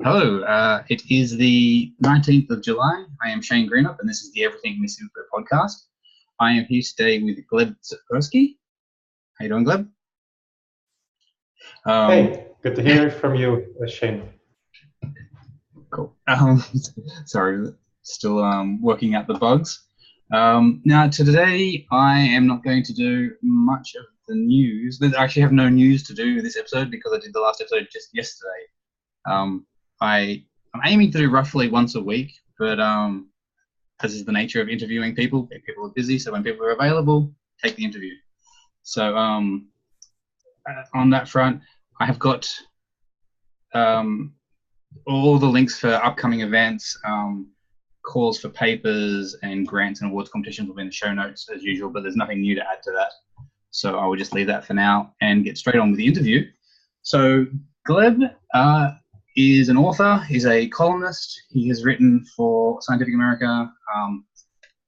Hello, it is the 19th of July. I am Shane Greenup, and this is the Everything Misinfo podcast. I am here today with Gleb Tsipursky. How you doing, Gleb? Hey, good to hear from you, Shane. Cool. Sorry, still working out the bugs. Now, today I am not going to do much of the news. I actually have no news to do this episode because I did the last episode just yesterday. I'm aiming to do roughly once a week, but this is the nature of interviewing people. People are busy, so when people are available, take the interview. So on that front, I have got all the links for upcoming events, calls for papers, and grants and awards competitions will be in the show notes as usual, but there's nothing new to add to that. So I will just leave that for now and get straight on with the interview. So Gleb is an author, he's a columnist, he has written for Scientific America,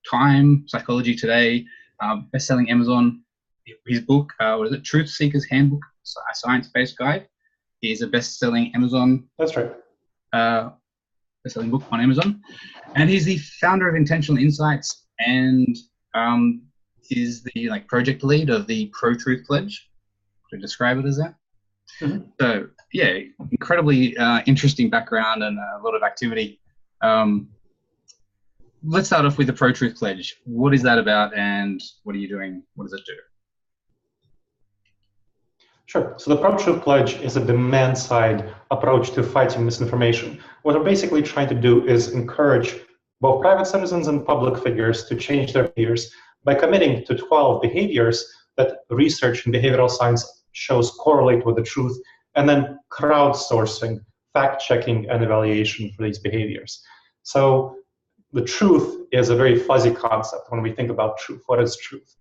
Time, Psychology Today, best-selling Amazon. His book, what is it, Truth Seeker's Handbook, a Science-Based Guide, is a best-selling Amazon. That's right. Best-selling book on Amazon. And he's the founder of Intentional Insights and is the project lead of the Pro-Truth Pledge, to describe it as that. Mm-hmm. So, yeah, incredibly interesting background and a lot of activity. Let's start off with the Pro-Truth Pledge. What is that about and what are you doing? What does it do? Sure. So the Pro-Truth Pledge is a demand-side approach to fighting misinformation. What we're basically trying to do is encourage both private citizens and public figures to change their behaviors by committing to 12 behaviors that research in behavioral science shows correlate with the truth, and then crowdsourcing, fact-checking, and evaluation for these behaviors. So the truth is a very fuzzy concept when we think about truth. What is truth?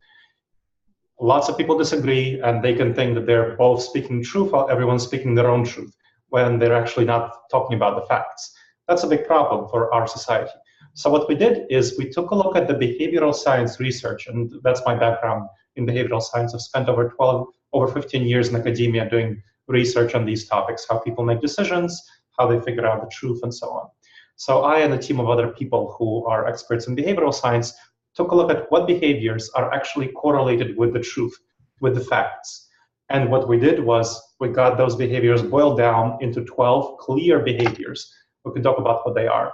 Lots of people disagree, and they can think that they're both speaking truth while everyone's speaking their own truth, when they're actually not talking about the facts. That's a big problem for our society. So what we did is we took a look at the behavioral science research, and that's my background in behavioral science. I've spent over 15 years in academia doing research on these topics, how people make decisions, how they figure out the truth, and so on. So I and a team of other people who are experts in behavioral science took a look at what behaviors are actually correlated with the truth, with the facts. And what we did was we got those behaviors boiled down into 12 clear behaviors. We can talk about what they are,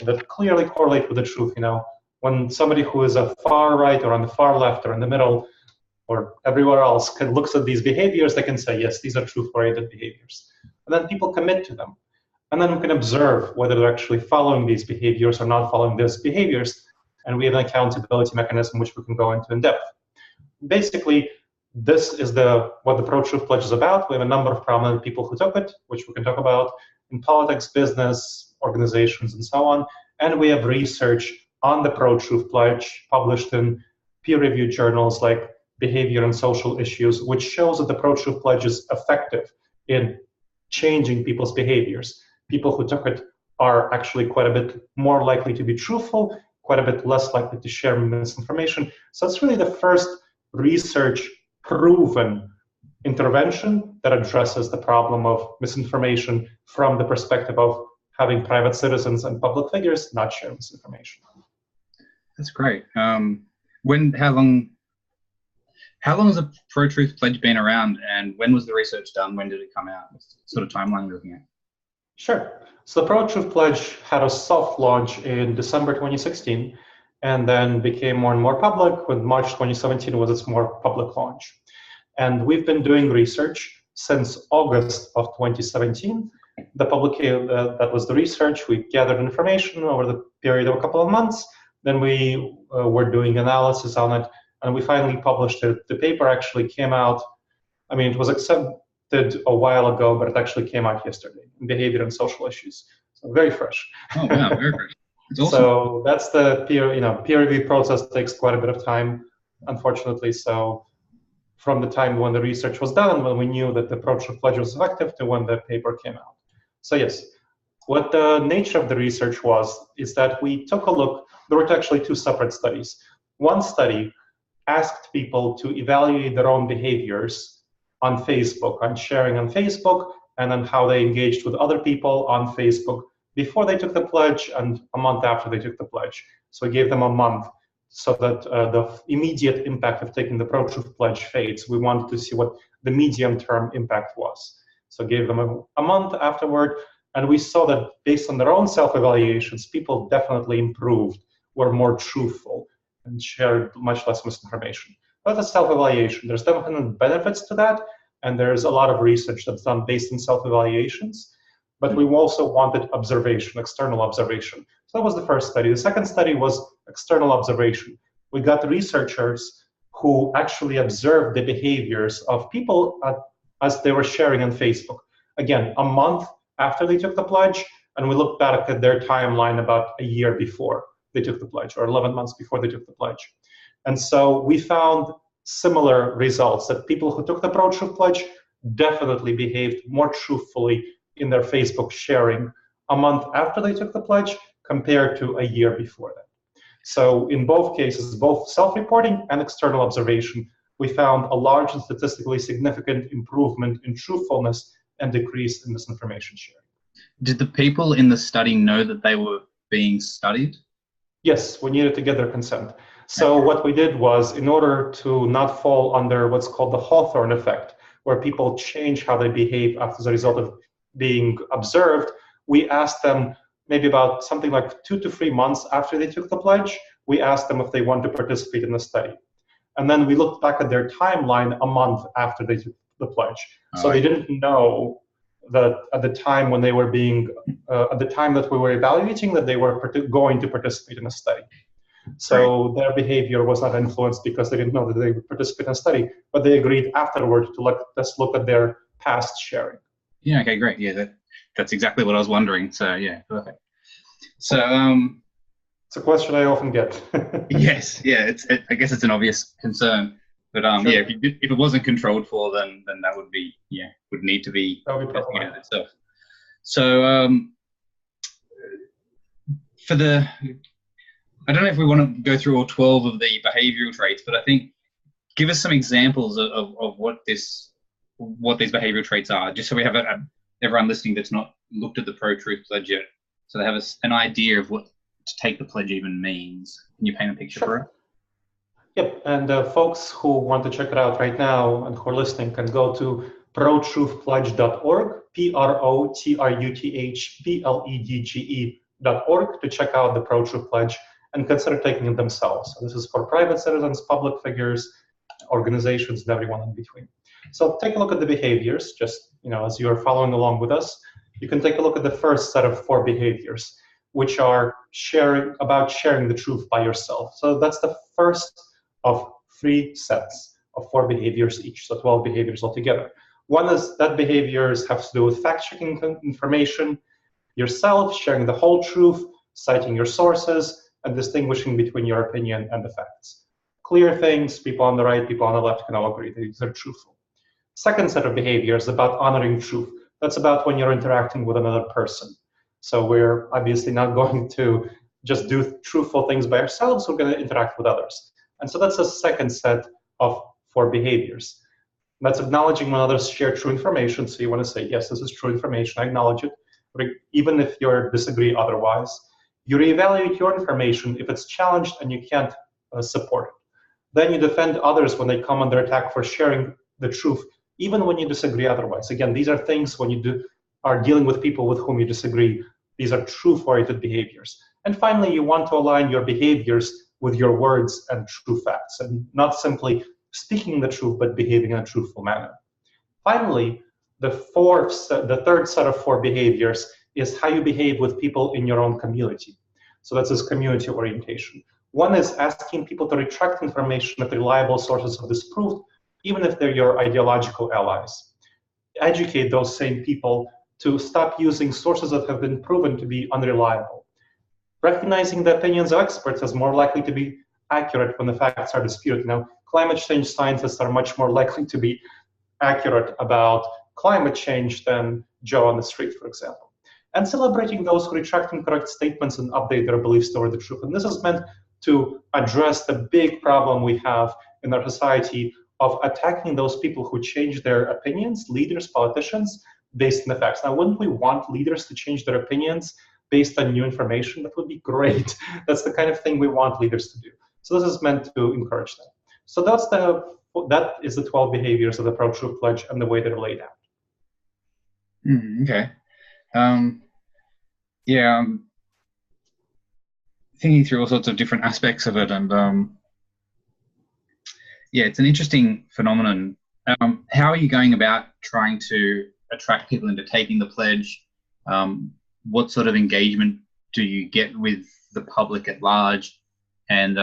that clearly correlate with the truth. You know, when somebody who is a far right or on the far left or in the middle or everywhere else looks at these behaviors, they can say, yes, these are truth-oriented behaviors. And then people commit to them. And then we can observe whether they're actually following these behaviors or not following these behaviors. And we have an accountability mechanism which we can go into in depth. Basically, this is what the Pro-Truth Pledge is about. We have a number of prominent people who took it, which we can talk about in politics, business, organizations, and so on. And we have research on the Pro-Truth Pledge published in peer-reviewed journals like Behavior and Social Issues, which shows that the Pro-Truth Pledge is effective in changing people's behaviors. People who took it are actually quite a bit more likely to be truthful, quite a bit less likely to share misinformation. So it's really the first research-proven intervention that addresses the problem of misinformation from the perspective of having private citizens and public figures not share misinformation. That's great. How long has the Pro-Truth Pledge been around, and when was the research done? When did it come out? What sort of timeline are we looking at? Sure. So the Pro-Truth Pledge had a soft launch in December 2016, and then became more and more public. With March 2017 was its more public launch. And we've been doing research since August of 2017. That was the research. We gathered information over the period of a couple of months. Then we were doing analysis on it, and we finally published it. The paper actually came out, I mean, it was accepted a while ago, but it actually came out yesterday in Behavior and Social Issues. So very fresh. Oh, wow, very fresh. Awesome. So that's the peer review process takes quite a bit of time, unfortunately. So from the time when the research was done, when we knew that the Pro-Truth Pledge was effective, to when the paper came out. So yes, what the nature of the research is that we took a look. There were actually two separate studies. One study asked people to evaluate their own behaviors on Facebook, on sharing on Facebook, and then how they engaged with other people on Facebook before they took the pledge and a month after they took the pledge. So we gave them a month so that the immediate impact of taking the pro-truth pledge fades. We wanted to see what the medium-term impact was. So gave them a month afterward, and we saw that based on their own self-evaluations, people definitely improved, were more truthful, and shared much less misinformation. But that's self-evaluation. There's definitely benefits to that, and there's a lot of research that's done based on self-evaluations. But we also wanted observation, external observation. So that was the first study. The second study was external observation. We got researchers who actually observed the behaviors of people as they were sharing on Facebook. Again, a month after they took the pledge, and we looked back at their timeline about a year before they took the pledge, or 11 months before they took the pledge. And so we found similar results, that people who took the pro-truth pledge definitely behaved more truthfully in their Facebook sharing a month after they took the pledge compared to a year before that. So in both cases, both self-reporting and external observation, we found a large and statistically significant improvement in truthfulness and decrease in misinformation sharing. Did the people in the study know that they were being studied? Yes, we needed to get their consent. So what we did was, in order to not fall under what's called the Hawthorne effect, where people change how they behave as a result of being observed, we asked them maybe about something like 2 to 3 months after they took the pledge, we asked them if they want to participate in the study. And then we looked back at their timeline a month after they took the pledge. So they didn't know that at the time when they were being, at the time that we were evaluating, that they were going to participate in a study. So their behavior was not influenced because they didn't know that they would participate in a study, but they agreed afterward to let's look at their past sharing. Yeah, okay, great. Yeah, that's exactly what I was wondering. So yeah, perfect. So it's a question I often get. Yes, yeah, I guess it's an obvious concern, but Sure. yeah, if it wasn't controlled for, then that would be, yeah, would need to be investigated itself. So for the, I don't know if we want to go through all 12 of the behavioral traits, but I think give us some examples of what these behavioral traits are, just so we have everyone listening that's not looked at the pro-truth pledge yet, so they have an idea of what to take the pledge even means. Can you paint a picture for it? Yep, and folks who want to check it out right now and who are listening can go to protruthpledge.org, protruthpledge.org, to check out the pro-truth pledge and consider taking it themselves. So this is for private citizens, public figures, organizations, and everyone in between. So take a look at the behaviors, just as you are following along with us. You can take a look at the first set of 4 behaviors, which are sharing the truth by yourself. So that's the first of 3 sets of 4 behaviors each, so 12 behaviors altogether. One is that behaviors have to do with fact-checking information, yourself, sharing the whole truth, citing your sources, and distinguishing between your opinion and the facts. Clear things, people on the right, people on the left can all agree these are truthful. Second set of behaviors about honoring truth. That's about when you're interacting with another person. So we're obviously not going to just do truthful things by ourselves, we're going to interact with others. And so that's a second set of 4 behaviors. That's acknowledging when others share true information. So you want to say, yes, this is true information, I acknowledge it, even if you disagree otherwise. You reevaluate your information if it's challenged and you can't support it. Then you defend others when they come under attack for sharing the truth, even when you disagree otherwise. Again, these are things when you are dealing with people with whom you disagree. These are truth-oriented behaviors. And finally, you want to align your behaviors with your words and true facts, and not simply speaking the truth, but behaving in a truthful manner. Finally, the third set of 4 behaviors is how you behave with people in your own community. So that's this community orientation. One is asking people to retract information if reliable sources have disproved, even if they're your ideological allies. Educate those same people to stop using sources that have been proven to be unreliable. Recognizing the opinions of experts as more likely to be accurate when the facts are disputed. Now, climate change scientists are much more likely to be accurate about climate change than Joe on the street, for example. And celebrating those who retract incorrect statements and update their beliefs toward the truth. And this is meant to address the big problem we have in our society of attacking those people who change their opinions, leaders, politicians, based on the facts. Now, wouldn't we want leaders to change their opinions based on new information? That would be great. That's the kind of thing we want leaders to do. So this is meant to encourage that. So that is the 12 behaviors of the pro-truth pledge and the way they're laid out. Okay. Yeah, I'm thinking through all sorts of different aspects of it, and yeah, it's an interesting phenomenon. How are you going about trying to attract people into taking the pledge? What sort of engagement do you get with the public at large? And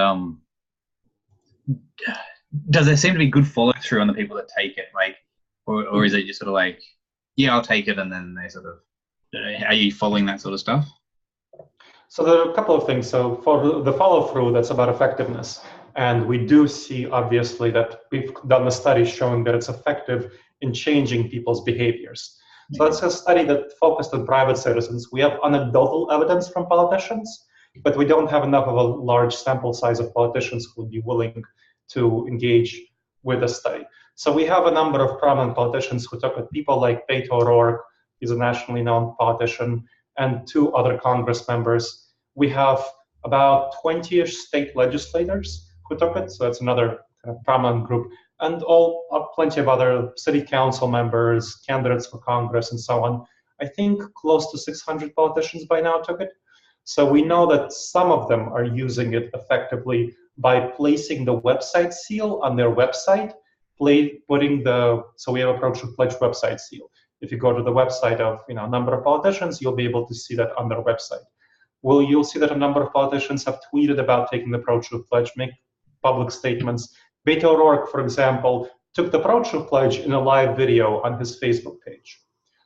does there seem to be good follow through on the people that take it? Like, or is it just sort of like, yeah, I'll take it, and then they sort of, are you following that sort of stuff? So there are a couple of things. So for the follow through, that's about effectiveness. And we do see, obviously, that we've done the studies showing that it's effective in changing people's behaviors. So that's a study that focused on private citizens. We have anecdotal evidence from politicians, but we don't have enough of a large sample size of politicians who would be willing to engage with the study. So we have a number of prominent politicians who took it, people like Beto O'Rourke, he's a nationally known politician, and 2 other Congress members. We have about 20-ish state legislators who took it, so that's another kind of prominent group, and plenty of other city council members, candidates for Congress, and so on. I think close to 600 politicians by now took it. So we know that some of them are using it effectively by placing the website seal on their website, so we have a pro-truth pledge website seal. If you go to the website of a number of politicians, you'll be able to see that on their website. You'll see that a number of politicians have tweeted about taking the pro-truth pledge, make public statements. Beto O'Rourke, for example, took the pro-truth pledge in a live video on his Facebook page.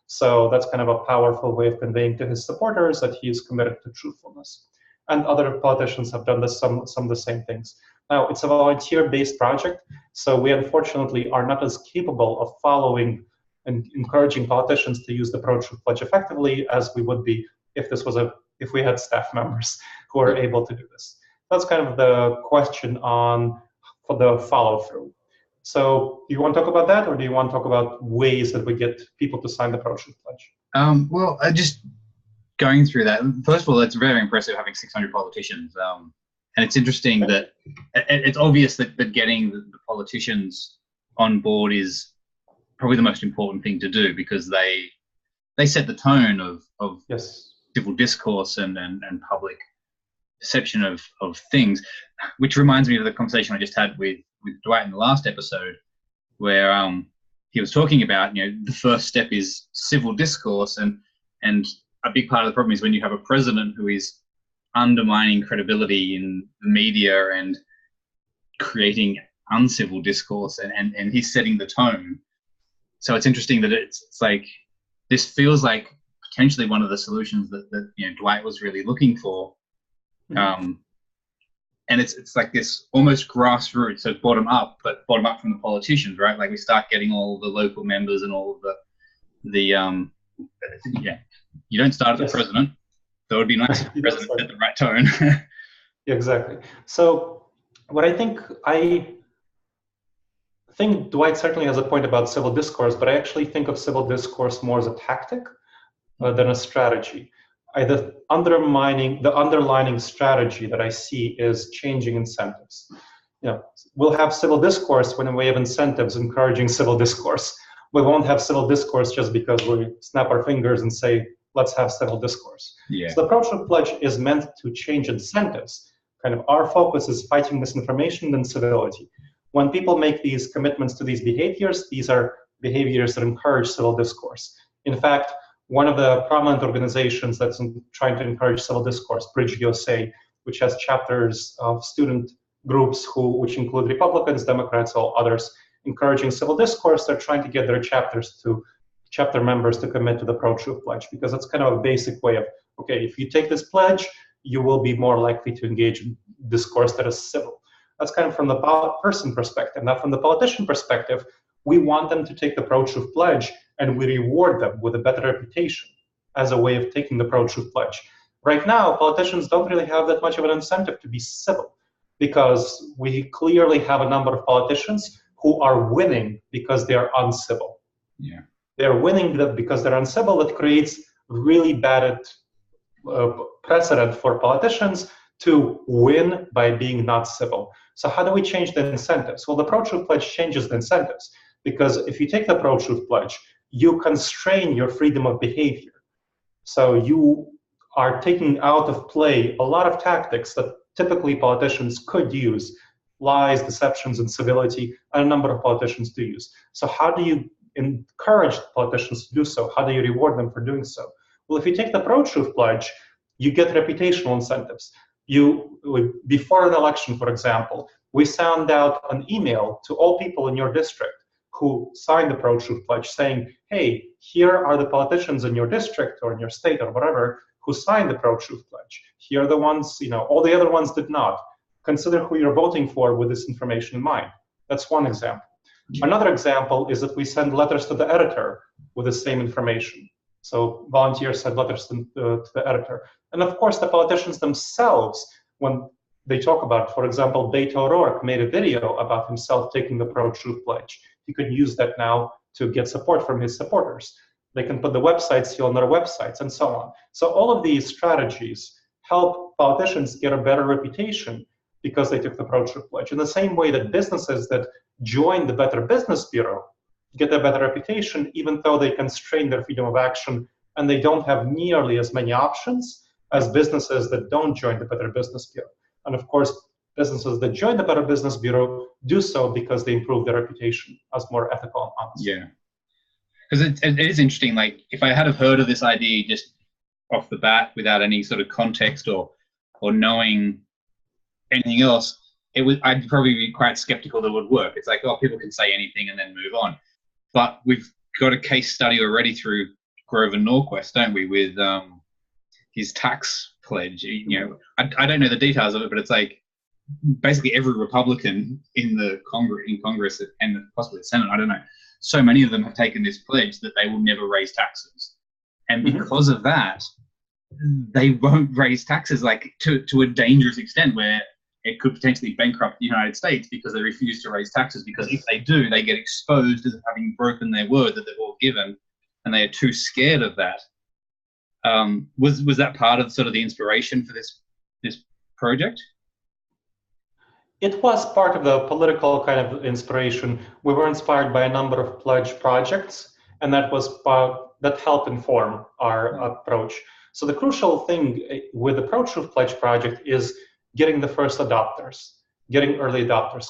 So that's kind of a powerful way of conveying to his supporters that he is committed to truthfulness. And other politicians have done some of the same things. Now, it's a volunteer-based project, so we unfortunately are not as capable of following and encouraging politicians to use the pro-truth pledge effectively as we would be if we had staff members who are able to do this. That's kind of the question for the follow-through. So do you want to talk about that, or do you want to talk about ways that we get people to sign the pro-truth pledge? Well, just going through that, first of all, it's very impressive having 600 politicians. And it's interesting that it's obvious that getting the politicians on board is probably the most important thing to do, because they set the tone of yes. civil discourse and public perception of things, which reminds me of the conversation I just had with Dwight in the last episode, where he was talking about, the first step is civil discourse, and a big part of the problem is when you have a president who is undermining credibility in the media and creating uncivil discourse, and he's setting the tone. So it's interesting that it's like, this feels like potentially one of the solutions that Dwight was really looking for. And it's like this almost grassroots, so bottom up, but bottom up from the politicians, right? Like we start getting all the local members and all of the you don't start at the president. So it would be nice if the president set the right tone. Exactly. So what I think Dwight certainly has a point about civil discourse, but I actually think of civil discourse more as a tactic than a strategy. The underlining strategy that I see is changing incentives. We'll have civil discourse when we have incentives encouraging civil discourse. We won't have civil discourse just because we snap our fingers and say, let's have civil discourse. Yeah. So the pro-truth pledge is meant to change incentives. Kind of our focus is fighting misinformation and civility. When people make these commitments to these are behaviors that encourage civil discourse. In fact, one of the prominent organizations that's trying to encourage civil discourse, Bridge USA, which has chapters of student groups which include Republicans, Democrats, all others, encouraging civil discourse, they're trying to get their chapter members to commit to the pro-truth pledge, because that's kind of a basic way of, okay, if you take this pledge, you will be more likely to engage in discourse that is civil. That's kind of from the person perspective. Now, from the politician perspective, we want them to take the pro-truth pledge, and we reward them with a better reputation as a way of taking the pro-truth pledge. Right now, politicians don't really have that much of an incentive to be civil, because we clearly have a number of politicians who are winning because they are uncivil. Yeah. They're winning that because they're uncivil. That creates really bad precedent for politicians to win by being not civil. So how do we change the incentives? Well, the pro-truth pledge changes the incentives, because if you take the pro-truth pledge, you constrain your freedom of behavior. So you are taking out of play a lot of tactics that typically politicians could use, lies, deceptions, incivility, and a number of politicians do use. So how do you encourage politicians to do so? How do you reward them for doing so? Well, if you take the pro-truth pledge, you get reputational incentives. Before an election, for example, we send out an email to all people in your district who signed the pro-truth pledge saying, hey, here are the politicians in your district or in your state or whatever who signed the pro-truth pledge. Here are the ones, all the other ones did not. Consider who you're voting for with this information in mind. That's one example. Another example is that we send letters to the editor with the same information. So volunteers send letters to the editor. And of course, the politicians themselves, when they talk about, for example, Beto O'Rourke made a video about himself taking the pro-truth pledge. He could use that now to get support from his supporters. They can put the websites on their websites and so on. So all of these strategies help politicians get a better reputation because they took the pro-truth pledge. In the same way that businesses that join the Better Business Bureau get a better reputation, even though they constrain their freedom of action and they don't have nearly as many options as businesses that don't join the Better Business Bureau. And of course, businesses that join the Better Business Bureau do so because they improve their reputation as more ethical and honest. Yeah, because it is interesting. Like, if I had have heard of this idea just off the bat without any sort of context or knowing anything else, I'd probably be quite skeptical that it would work. It's like, oh, people can say anything and then move on. But we've got a case study already through Grover Norquist, don't we, with his tax pledge. I don't know the details of it, but it's like basically every Republican in the Congress and possibly the Senate, I don't know, so many of them have taken this pledge that they will never raise taxes. And because of that, they won't raise taxes, like to a dangerous extent where it could potentially bankrupt the United States because they refuse to raise taxes, because if they do, they get exposed as having broken their word that they've all given, and they are too scared of that. Was that part of sort of the inspiration for this project? It was part of the political kind of inspiration. We were inspired by a number of pledge projects, and that helped inform our approach. So the crucial thing with the pro-truth pledge project is getting the first adopters, getting early adopters.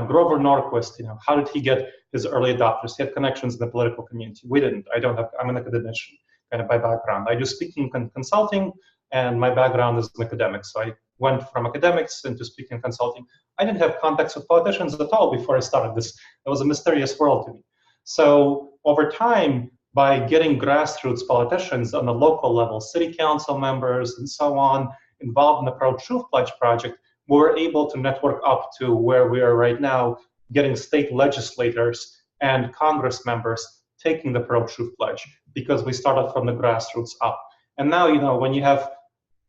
Grover Norquist, how did he get his early adopters? He had connections in the political community. We didn't. I'm an academician, kind of by background. I do speaking and consulting, and my background is in academics. So I went from academics into speaking and consulting. I didn't have contacts with politicians at all before I started this. It was a mysterious world to me. So over time, by getting grassroots politicians on the local level, city council members and so on, involved in the pro-truth pledge project, we were able to network up to where we are right now, getting state legislators and Congress members taking the pro-truth pledge, because we started from the grassroots up. And now, when you have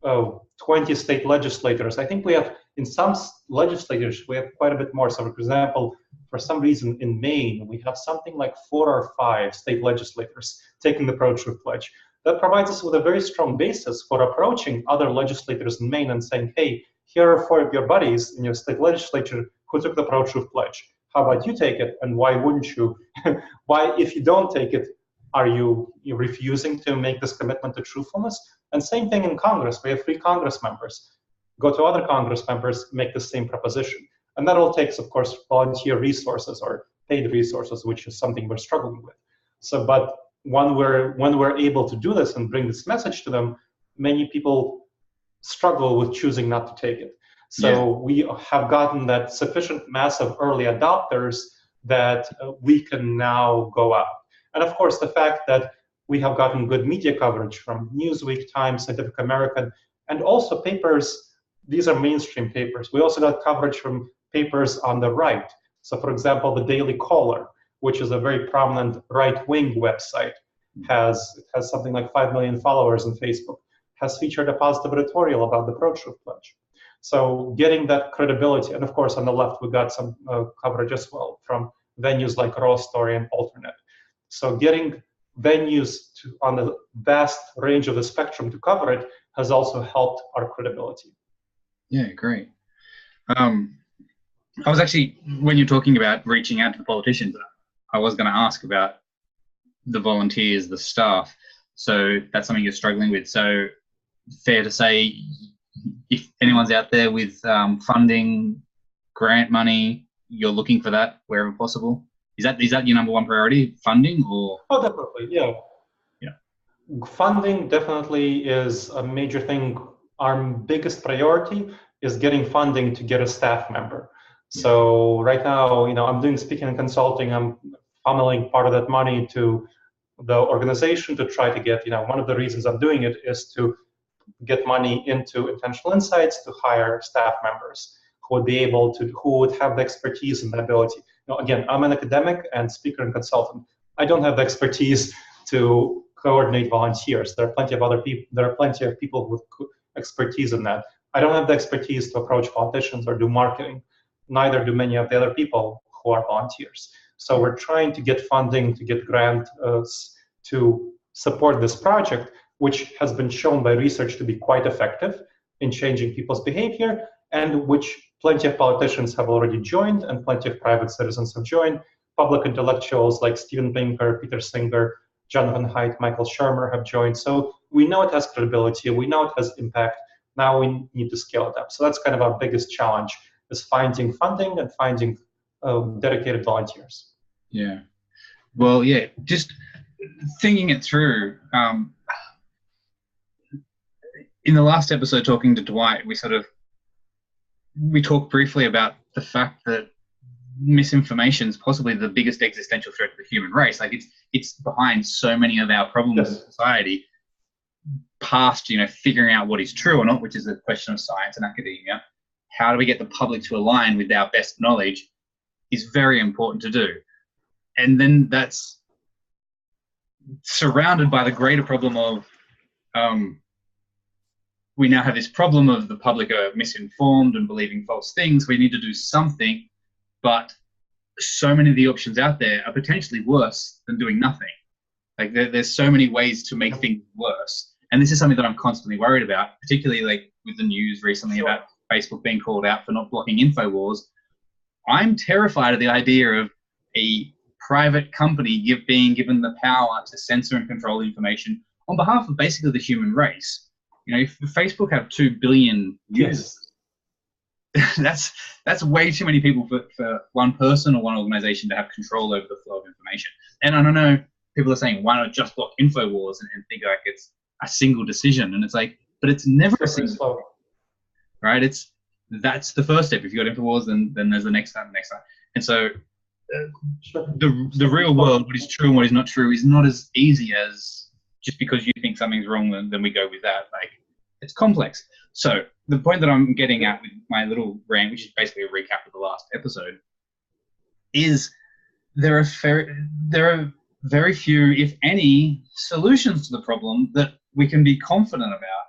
20 state legislators, I think we have, in some legislators, we have quite a bit more. So for example, for some reason in Maine, we have something like 4 or 5 state legislators taking the pro-truth pledge. That provides us with a very strong basis for approaching other legislators in Maine and saying, hey, here are 4 of your buddies in your state legislature who took the pro-truth pledge. How about you take it? And why wouldn't you? Why, if you don't take it, are you refusing to make this commitment to truthfulness? And same thing in Congress. We have 3 Congress members. Go to other Congress members, make the same proposition. And that all takes, of course, volunteer resources or paid resources, which is something we're struggling with. So, but when we're able to do this and bring this message to them, many people struggle with choosing not to take it. So we have gotten that sufficient mass of early adopters that we can now go out. And of course, the fact that we have gotten good media coverage from Newsweek, Times, Scientific American, and also papers, these are mainstream papers. We also got coverage from papers on the right. So for example, the Daily Caller, which is a very prominent right-wing website, has something like 5 million followers on Facebook, has featured a positive editorial about the pro-truth pledge. So getting that credibility, and of course on the left we got some coverage as well from venues like Raw Story and Alternate. So getting venues on the vast range of the spectrum to cover it has also helped our credibility. Yeah, great. I was actually, when you're talking about reaching out to the politicians, I was going to ask about the volunteers, the staff. So that's something you're struggling with. So fair to say, if anyone's out there with funding, grant money, you're looking for that wherever possible. Is that your number one priority, funding, or? Oh, definitely, yeah. Yeah. Funding definitely is a major thing. Our biggest priority is getting funding to get a staff member. So right now, I'm doing speaking and consulting. I'm funneling part of that money to the organization to try to get, one of the reasons I'm doing it is to get money into Intentional Insights to hire staff members who would have the expertise and the ability. Again, I'm an academic and speaker and consultant. I don't have the expertise to coordinate volunteers. There are plenty of other people. There are plenty of people with expertise in that. I don't have the expertise to approach politicians or do marketing. Neither do many of the other people who are volunteers. So we're trying to get funding, to get grants to support this project, which has been shown by research to be quite effective in changing people's behavior, and which plenty of politicians have already joined and plenty of private citizens have joined. Public intellectuals like Steven Pinker, Peter Singer, Jonathan Haidt, Michael Shermer have joined. So we know it has credibility, we know it has impact. Now we need to scale it up. So that's kind of our biggest challenge, is finding funding and finding dedicated volunteers. Yeah. Well, yeah, just thinking it through. In the last episode, talking to Dwight, we talked briefly about the fact that misinformation is possibly the biggest existential threat to the human race. Like it's behind so many of our problems in society, past figuring out what is true or not, which is a question of science and academia. How do we get the public to align with our best knowledge is very important to do. And then that's surrounded by the greater problem of we now have this problem of the public are misinformed and believing false things. We need to do something, but so many of the options out there are potentially worse than doing nothing. Like there's so many ways to make things worse. And this is something that I'm constantly worried about, particularly like with the news recently about Facebook being called out for not blocking InfoWars. I'm terrified of the idea of a private company being given the power to censor and control information on behalf of basically the human race. If Facebook have 2 billion users, that's way too many people for one person or one organization to have control over the flow of information. And I don't know, people are saying, why not just block InfoWars and think like it's a single decision? And it's like, but it's never a single decision, right? That's the first step. If you got InfoWars, then there's the next time, And so the real world, what is true and what is not true, is not as easy as just because you think something's wrong, then we go with that. Like, it's complex. So the point that I'm getting at with my little rant, which is basically a recap of the last episode, is there are very few, if any, solutions to the problem that we can be confident about.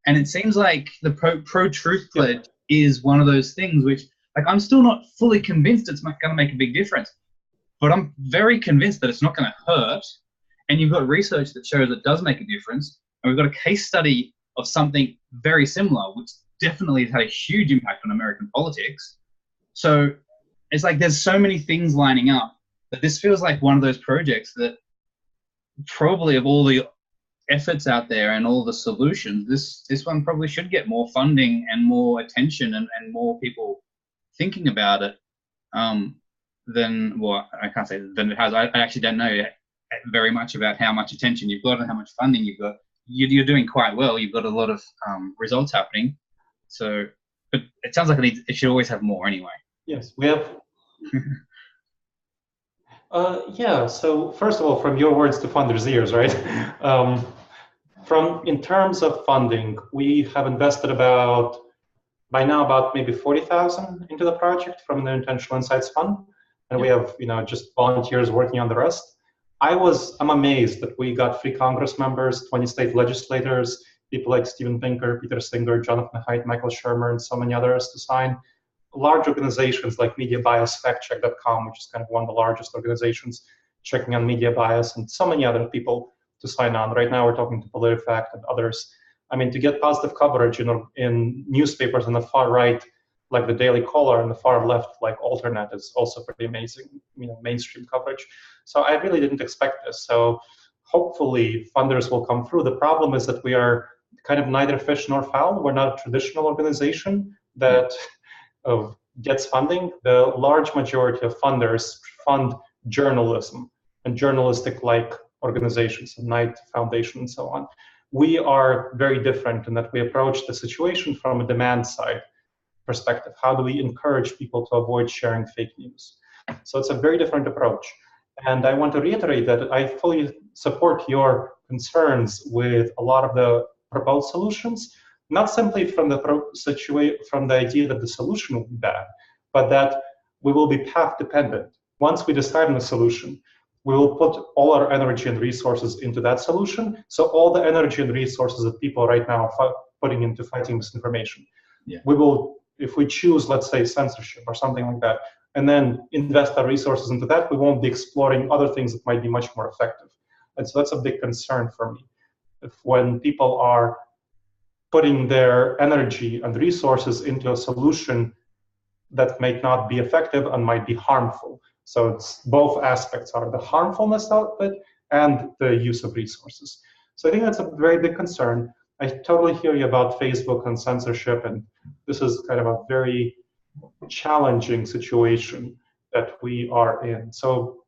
And it seems like the pro-truth pledge is one of those things which, like, I'm still not fully convinced it's going to make a big difference, but I'm very convinced that it's not going to hurt. And you've got research that shows it does make a difference. And we've got a case study of something very similar, which definitely has had a huge impact on American politics. So it's like there's so many things lining up that this feels like one of those projects that probably, of all the efforts out there and all the solutions, this one probably should get more funding and more attention and more people thinking about it than, well, I can't say than it has. I actually don't know very much about how much attention you've got and how much funding you've got. You're doing quite well. You've got a lot of results happening. So, but it sounds like it should always have more anyway. Yes, we have. Yeah, so first of all, from your words to funders' ears, right? In terms of funding, we have invested about maybe 40,000 into the project from the Intentional Insights Fund. And we have, just volunteers working on the rest. I'm amazed that we got 3 Congress members, 20 state legislators, people like Steven Pinker, Peter Singer, Jonathan Haidt, Michael Shermer, and so many others to sign. Large organizations like MediaBiasFactCheck.com, which is kind of one of the largest organizations, checking on media bias, and so many other people to sign on. Right now, we're talking to PolitiFact and others. I mean, to get positive coverage in newspapers on the far right, like the Daily Caller, and the far left, like Alternet, is also pretty amazing, mainstream coverage. So I really didn't expect this. So hopefully funders will come through. The problem is that we are kind of neither fish nor fowl. We're not a traditional organization that gets funding. The large majority of funders fund journalism and journalistic-like organizations, the Knight Foundation and so on. We are very different in that we approach the situation from a demand side perspective. How do we encourage people to avoid sharing fake news? So it's a very different approach. And I want to reiterate that I fully support your concerns with a lot of the proposed solutions, not simply from the idea that the solution will be bad, but that we will be path dependent. Once we decide on a solution, we will put all our energy and resources into that solution. So all the energy and resources that people right now are putting into fighting misinformation, we will, if we choose, let's say, censorship or something like that, and then invest our resources into that, we won't be exploring other things that might be much more effective. And so that's a big concern for me. If when people are putting their energy and resources into a solution that might not be effective and might be harmful. So it's both aspects are the harmfulness of it and the use of resources. So I think that's a very big concern. I totally hear you about Facebook and censorship, and this is kind of a very challenging situation that we are in. So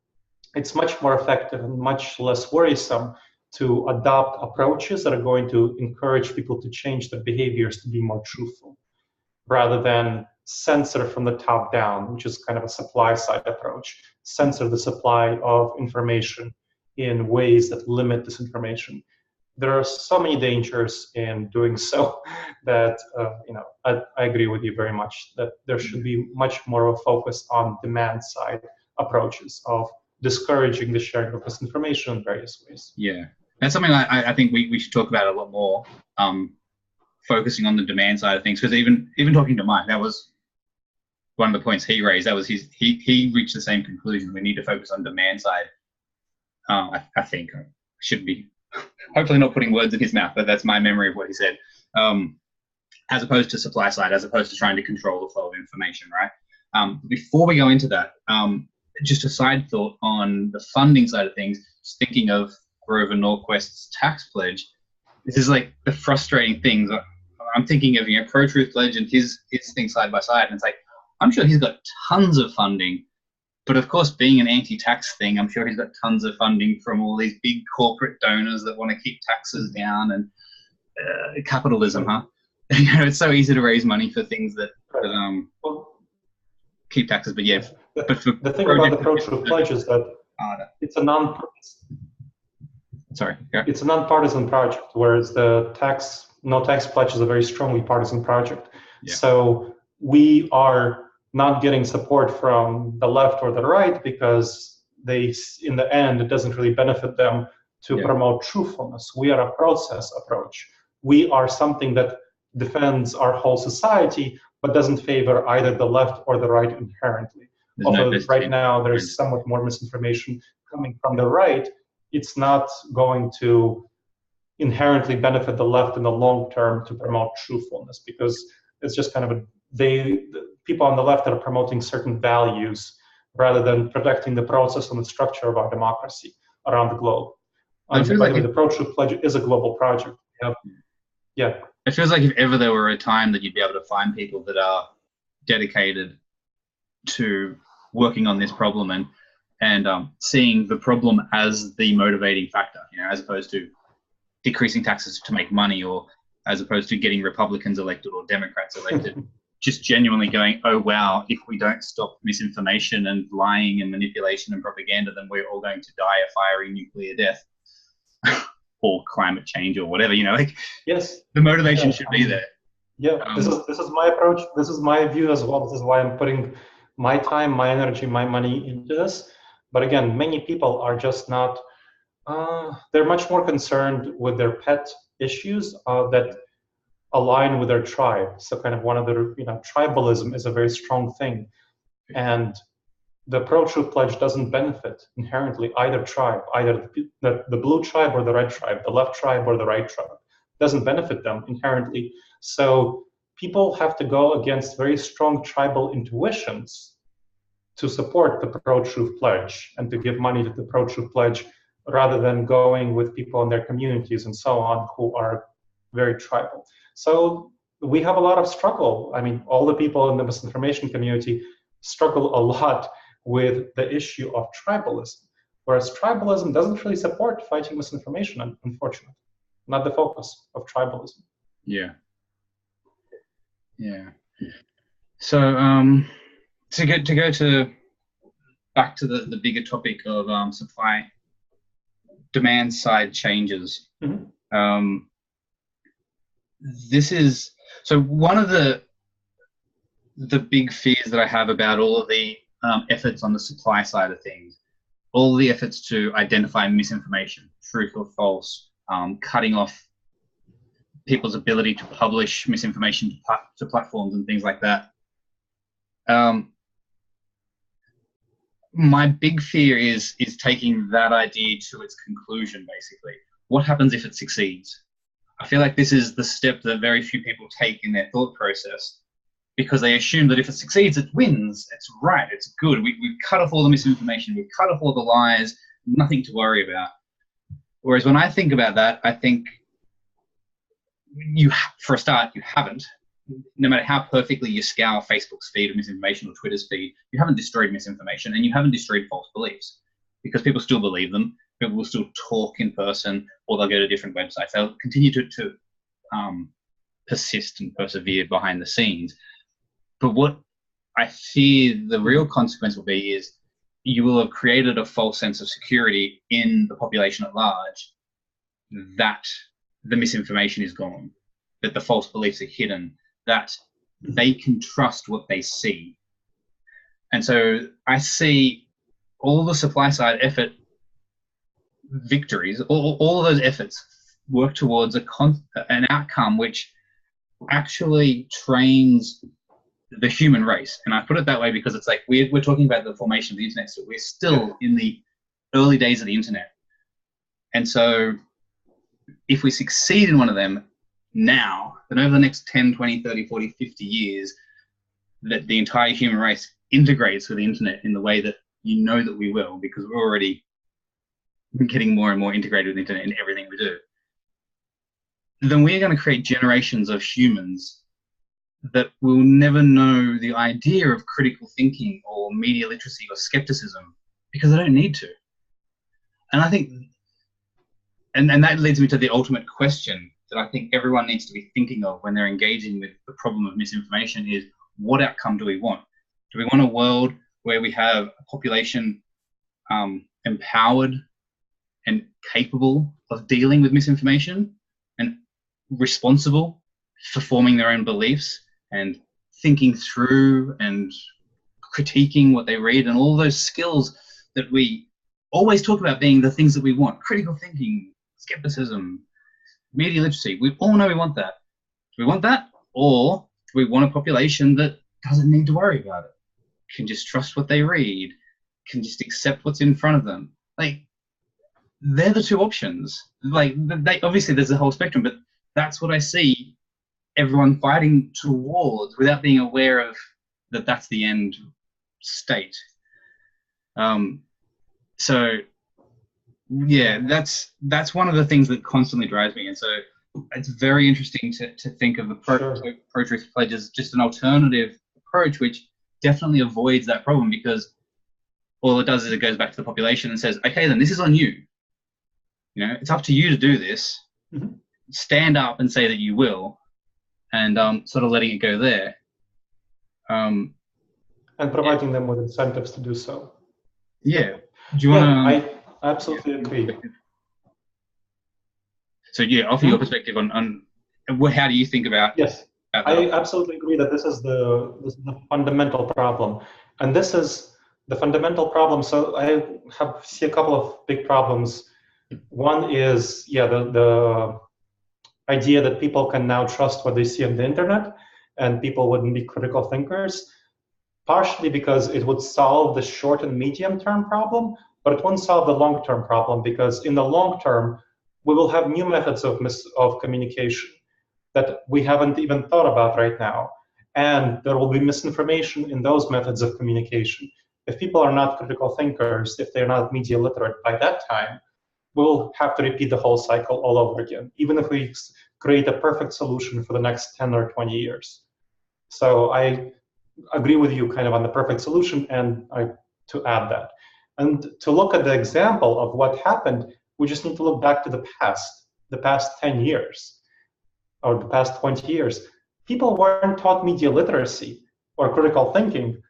it's much more effective and much less worrisome to adopt approaches that are going to encourage people to change their behaviors to be more truthful, rather than censor from the top down, which is kind of a supply side approach. Censor the supply of information in ways that limit disinformation. There are so many dangers in doing so that I agree with you very much that there should be much more of a focus on demand side approaches of discouraging the sharing of misinformation in various ways. Yeah, that's something I think we should talk about a lot more. Focusing on the demand side of things, because even talking to Mike, that was one of the points he raised. That was he reached the same conclusion. We need to focus on demand side. I think I should be hopefully not putting words in his mouth, but that's my memory of what he said. As opposed to supply side, as opposed to trying to control the flow of information, right? Before we go into that, just a side thought on the funding side of things, just thinking of Grover Norquist's tax pledge. This is like the frustrating things. I'm thinking of Pro-Truth Pledge and his thing side by side, and it's like, I'm sure he's got tons of funding, but of course, being an anti-tax thing, I'm sure he's got tons of funding from all these big corporate donors that want to keep taxes down, and capitalism, huh? It's so easy to raise money for things that keep taxes, but yeah. But for the thing about the Pro-Truth Pledge is that it's a it's a non-partisan project, whereas the no tax pledge is a very strongly partisan project. Yeah. So we are not getting support from the left or the right because in the end, it doesn't really benefit them to promote truthfulness. We are a process approach. We are something that defends our whole society, but doesn't favor either the left or the right inherently. Although right now there's somewhat more misinformation coming from the right, it's not going to inherently benefit the left in the long term to promote truthfulness, because it's just kind of the people on the left that are promoting certain values rather than protecting the process and the structure of our democracy around the globe. By the way, the Pro-Truth Pledge is a global project. Yeah. It feels like if ever there were a time that you'd be able to find people that are dedicated to working on this problem and seeing the problem as the motivating factor, as opposed to decreasing taxes to make money, or as opposed to getting Republicans elected or Democrats elected, just genuinely going, oh, wow, if we don't stop misinformation and lying and manipulation and propaganda, then we're all going to die a fiery nuclear death or climate change or whatever, yes, the motivation should be there. Yeah, this is my approach. This is my view as well. This is why I'm putting my time, my energy, my money into this. But again, many people are just not, they're much more concerned with their pet issues that align with their tribe. So kind of one of the, tribalism is a very strong thing. And the pro-truth pledge doesn't benefit inherently either tribe, either the blue tribe or the red tribe, the left tribe or the right tribe. It doesn't benefit them inherently. So people have to go against very strong tribal intuitions to support the pro-truth pledge and to give money to the pro-truth pledge, rather than going with people in their communities and so on who are very tribal. So we have a lot of struggle. I mean, all the people in the misinformation community struggle a lot with the issue of tribalism, whereas tribalism doesn't really support fighting misinformation, unfortunately. Not the focus of tribalism. Yeah. Yeah. So to go back to the bigger topic of supply demand side changes. Mm-hmm. This is so one of the big fears that I have about all of the efforts on the supply side of things, all the efforts to identify misinformation, truth or false, cutting off people's ability to publish misinformation to platforms and things like that. My big fear is taking that idea to its conclusion, basically. What happens if it succeeds? I feel like this is the step that very few people take in their thought process, because they assume that if it succeeds, it wins, it's right, it's good. We've cut off all the misinformation, we've cut off all the lies, nothing to worry about. Whereas when I think about that, I think for a start, you haven't. No matter how perfectly you scour Facebook's feed of misinformation or Twitter's feed, you haven't destroyed misinformation and you haven't destroyed false beliefs, because people still believe them. People will still talk in person, or they'll go to different websites. They'll continue to persist and persevere behind the scenes. But what I fear the real consequence will be is you will have created a false sense of security in the population at large that the misinformation is gone, that the false beliefs are hidden, that they can trust what they see. And so I see all the supply side effort victories, all of those efforts work towards an outcome which actually trains the human race. And I put it that way because it's like we're talking about the formation of the internet, so we're still in the early days of the internet. And so if we succeed in one of them now, then over the next 10, 20, 30, 40, 50 years, that the entire human race integrates with the internet in the way that you know that we will, because we're already getting more and more integrated with the internet in everything we do, then we're going to create generations of humans that will never know the idea of critical thinking or media literacy or skepticism, because they don't need to. And I think, and that leads me to the ultimate question that I think everyone needs to be thinking of when they're engaging with the problem of misinformation is, what outcome do we want? Do we want a world where we have a population empowered and capable of dealing with misinformation and responsible for forming their own beliefs and thinking through and critiquing what they read, and all those skills that we always talk about being the things that we want: critical thinking, skepticism, media literacy? We all know we want that. Do we want that? Or do we want a population that doesn't need to worry about it, can just trust what they read, can just accept what's in front of them? Like, they're the two options. Like, obviously there's a whole spectrum, but that's what I see everyone fighting towards without being aware of that that's the end state. So yeah, that's one of the things that constantly drives me. And so it's very interesting to think of the pro-truth pledge as just an alternative approach, which definitely avoids that problem, because all it does is it goes back to the population and says, okay, then this is on you. You know, it's up to you to do this. Mm-hmm. Stand up and say that you will, and sort of letting it go there. And providing them with incentives to do so. Yeah. Do you want to? I absolutely agree. So yeah, offer your perspective on how do you think about? Yes, I absolutely agree that this is the fundamental problem, and this is the fundamental problem. So I see a couple of big problems. One is the idea that people can now trust what they see on the internet, and people wouldn't be critical thinkers. partially because it would solve the short and medium-term problem, but it won't solve the long-term problem, because in the long term, we will have new methods of communication that we haven't even thought about right now. And there will be misinformation in those methods of communication. If people are not critical thinkers, if they're not media literate by that time, we'll have to repeat the whole cycle all over again, even if we create a perfect solution for the next 10 or 20 years. So I agree with you kind of on the perfect solution, and to add that. And to look at the example of what happened, we just need to look back to the past 10 years, or the past 20 years. People weren't taught media literacy or critical thinking,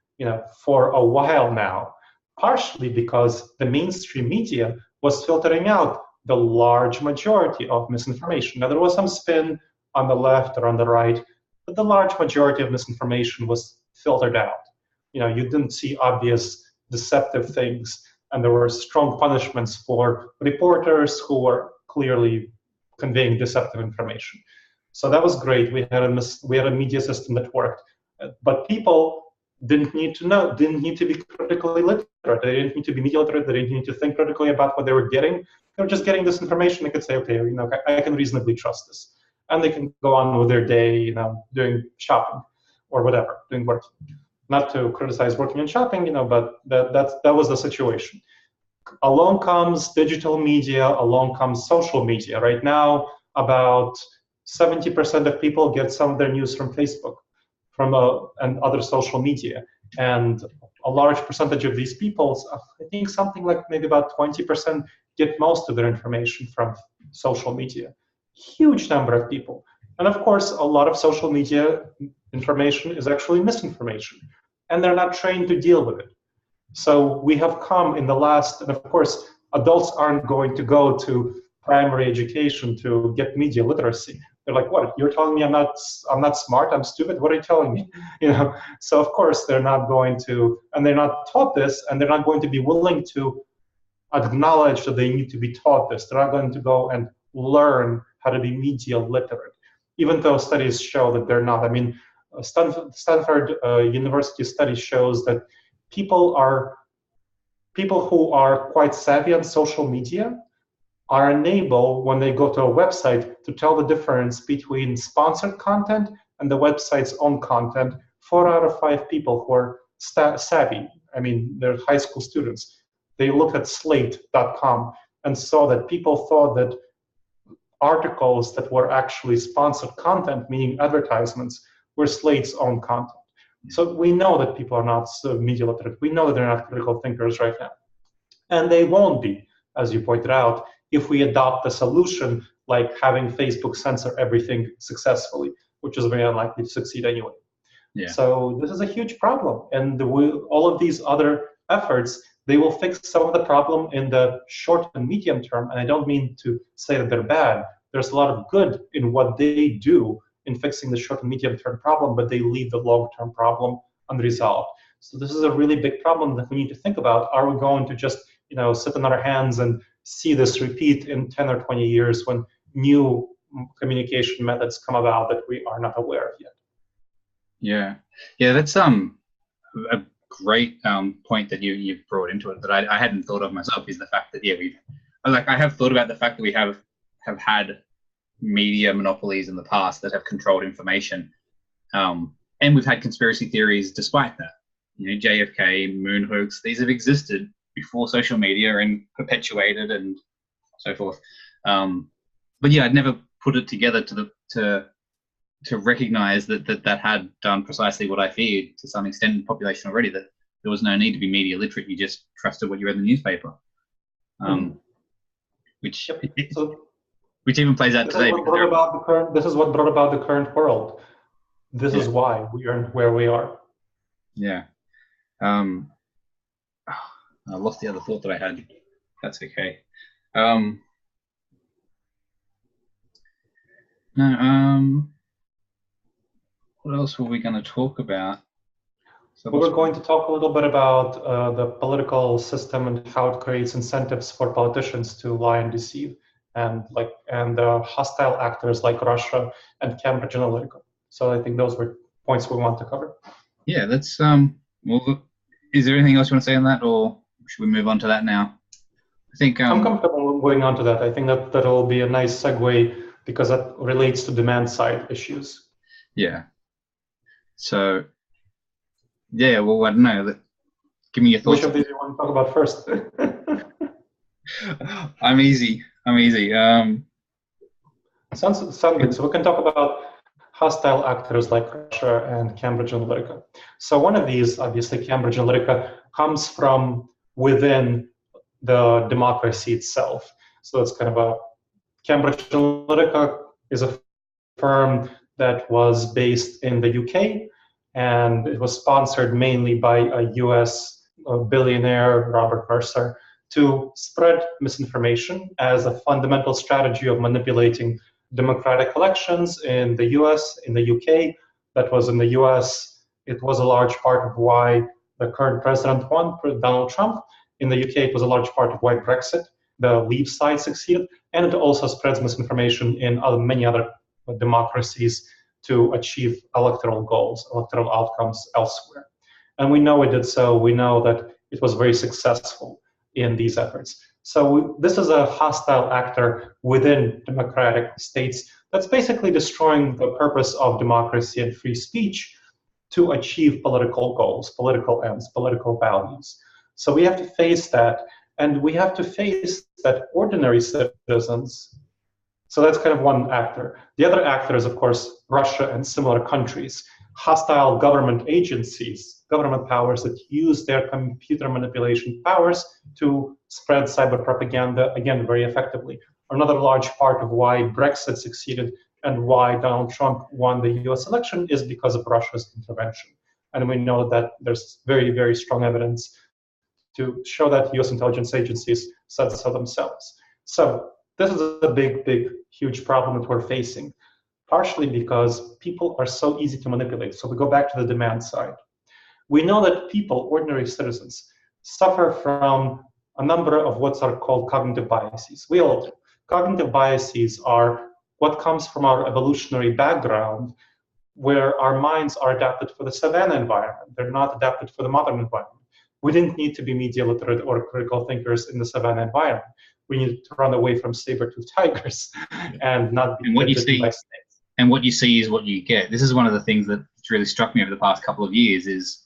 for a while now, partially because the mainstream media was filtering out the large majority of misinformation. Now, there was some spin on the left or on the right, but the large majority of misinformation was filtered out. You didn't see obvious deceptive things, and there were strong punishments for reporters who were clearly conveying deceptive information. So that was great. We had a media system that worked, but people didn't need to be critically literate. They didn't need to be media literate. They didn't need to think critically about what they were getting. They were just getting this information. They could say, okay, I can reasonably trust this, and they can go on with their day, doing shopping or whatever, doing work. Not to criticize working and shopping, but that was the situation. Along comes digital media. Along comes social media. Right now, about 70% of people get some of their news from Facebook, and other social media. And a large percentage of these people, I think something like maybe about 20%, get most of their information from social media. Huge number of people. And of course, a lot of social media information is actually misinformation, and they're not trained to deal with it. So we have come in the last, and of course, adults aren't going to go to primary education to get media literacy. They're like, what? You're telling me I'm not smart? I'm stupid? What are you telling me? So of course they're not going to, and they're not taught this, and they're not going to be willing to acknowledge that they need to be taught this. They're not going to go and learn how to be media literate, even though studies show that they're not. I mean, Stanford University study shows that people who are quite savvy on social media are unable, when they go to a website, to tell the difference between sponsored content and the website's own content. 4 out of 5 people who are savvy, I mean, they're high school students, they looked at slate.com and saw that people thought that articles that were actually sponsored content, meaning advertisements, were Slate's own content. So we know that people are not media literate. We know that they're not critical thinkers right now. And they won't be, as you pointed out, if we adopt a solution like having Facebook censor everything successfully, which is very unlikely to succeed anyway. Yeah. So this is a huge problem. And all of these other efforts, they will fix some of the problem in the short and medium term. And I don't mean to say that they're bad. There's a lot of good in what they do in fixing the short and medium term problem, but they leave the long term problem unresolved. So this is a really big problem that we need to think about. Are we going to just sit on our hands and see this repeat in 10 or 20 years when new communication methods come about that we are not aware of yet? Yeah, that's a great point that you've brought into it that I hadn't thought of myself, is the fact that I have thought about the fact that we have had media monopolies in the past that have controlled information, and we've had conspiracy theories despite that. JFK, moon hoax, these have existed before social media and perpetuated and so forth. But yeah, I'd never put it together to recognize that had done precisely what I feared to some extent in the population already, that there was no need to be media literate. You just trusted what you read in the newspaper, which even plays out today. This is what brought about the current world. This is why we are where we are. Yeah. I lost the other thought that I had. That's okay. What else were we going to talk about? We're going to talk a little bit about the political system and how it creates incentives for politicians to lie and deceive, and hostile actors like Russia and Cambridge Analytica. So I think those were points we want to cover. Yeah, let's Well, is there anything else you want to say on that, or should we move on to that now? I think I'm comfortable going on to that. I think that that'll be a nice segue because that relates to demand side issues. Yeah. So, yeah, well, I don't know. Give me your thoughts. Which of these you want to talk about first? I'm easy. Sounds good. So we can talk about hostile actors like Russia and Cambridge Analytica. So one of these, obviously, Cambridge Analytica, comes from within the democracy itself. So it's kind of a Cambridge Analytica is a firm that was based in the UK, and it was sponsored mainly by a US billionaire, Robert Mercer, to spread misinformation as a fundamental strategy of manipulating democratic elections in the US, in the UK. That was in the US, it was a large part of why the current president won, Donald Trump. In the UK, it was a large part of why Brexit, the Leave side, succeeded. And it also spreads misinformation in many other democracies to achieve electoral goals, electoral outcomes elsewhere. And we know it did so. We know that it was very successful in these efforts. So this is a hostile actor within democratic states that's basically destroying the purpose of democracy and free speech to achieve political goals, political ends, political values. So we have to face that, and we have to face that ordinary citizens. So that's kind of one actor. The other actor is, of course, Russia and similar countries, hostile government agencies, government powers that use their computer manipulation powers to spread cyber propaganda, again, very effectively. Another large part of why Brexit succeeded and why Donald Trump won the US election is because of Russia's intervention. And we know that there's very, very strong evidence to show that US intelligence agencies said so themselves. So this is a big, big, huge problem that we're facing, partially because people are so easy to manipulate. So we go back to the demand side. We know that people, ordinary citizens, suffer from a number of what are called cognitive biases. We all do. Cognitive biases are what comes from our evolutionary background, where our minds are adapted for the savanna environment. They're not adapted for the modern environment. We didn't need to be media literate or critical thinkers in the savanna environment. We needed to run away from saber-toothed tigers and not be bitten by snakes. And what you see is what you get. This is one of the things that's really struck me over the past couple of years is,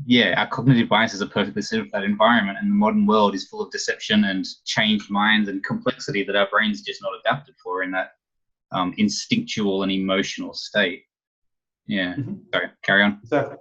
yeah, our cognitive biases are perfectly suited for that environment, and the modern world is full of deception and changed minds and complexity that our brains are just not adapted for in that instinctual and emotional state. Yeah, sorry, carry on. Exactly.